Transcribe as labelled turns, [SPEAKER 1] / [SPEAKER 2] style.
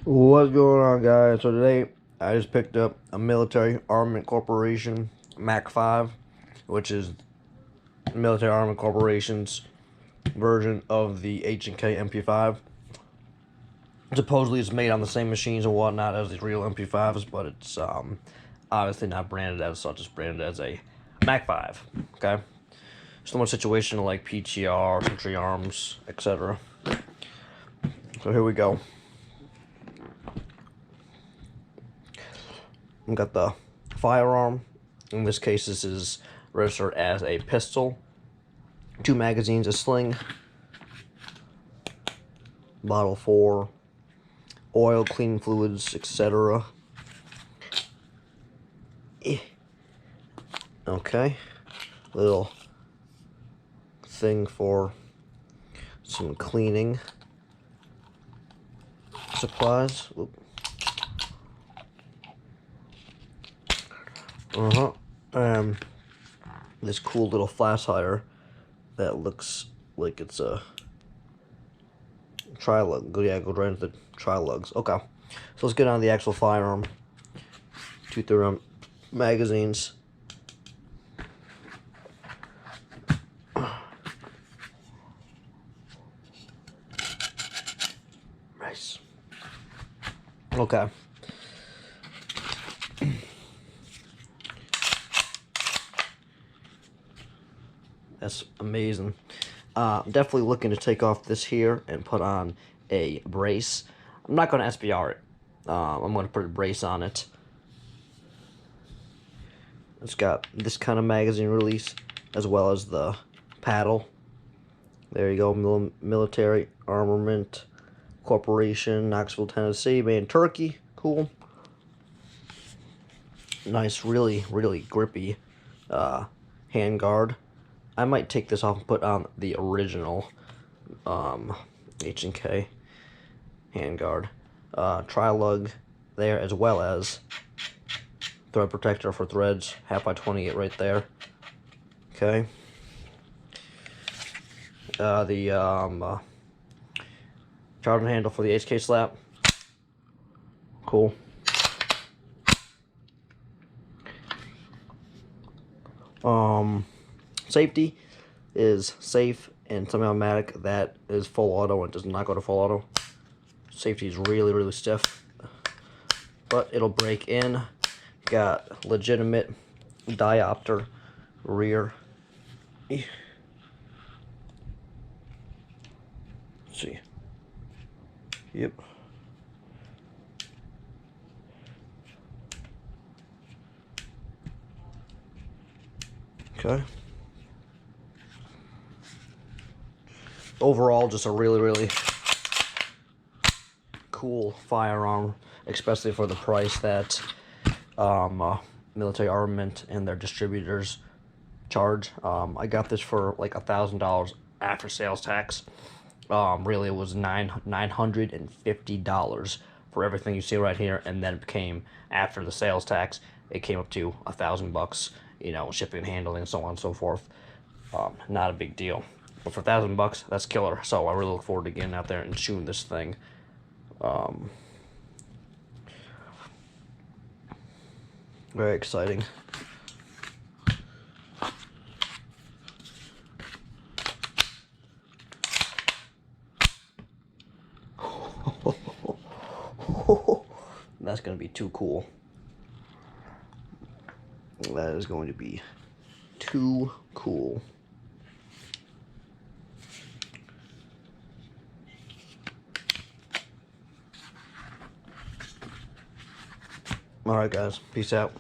[SPEAKER 1] What's going on, guys? So today I just picked up a Military Armament Corporation Mac 5, which is Military Armament Corporation's version of the H&K MP5. Supposedly it's made on the same machines and whatnot as the real MP5s, but it's obviously not branded as such. It's branded as a Mac 5. Okay, similar situation like PTR, Century Arms, etc. So here we go. We got the firearm. In this case, this is registered as a pistol. 2 magazines, a sling, bottle 4, oil, cleaning fluids, etc. Okay, little thing for some cleaning supplies. Oop. This cool little flash hider that looks like it's a tri-lug. Yeah, go right into the tri-lugs. Okay, so let's get on the actual firearm. 2 magazines. Nice. Okay. That's amazing. Definitely looking to take off this here and put on a brace. I'm not going to SBR it. I'm going to put a brace on it. It's got this kind of magazine release as well as the paddle. There you go. Military Armament Corporation, Knoxville, Tennessee, made in Turkey. Cool. Nice, really, really grippy handguard. I might take this off and put on the original H&K handguard. Tri-lug there, as well as thread protector for threads, 1/2x28 right there. Okay. The charging handle for the HK slap. Cool. Safety is safe and semi-automatic. That is full auto and does not go to full auto. Safety is really, really stiff, but it'll break in. Got legitimate diopter rear. Let's see. Yep. Okay. Overall, just a really, really cool firearm, especially for the price that Military Armament and their distributors charge. I got this for like $1,000 after sales tax. Really, it was $950 for everything you see right here, and then it came after the sales tax. It came up to $1,000, you know, shipping and handling and so on and so forth. Not a big deal, but for $1,000, that's killer. So I really look forward to getting out there and shooting this thing. Very exciting. That's gonna be too cool. That is going to be too cool. Alright, guys. Peace out.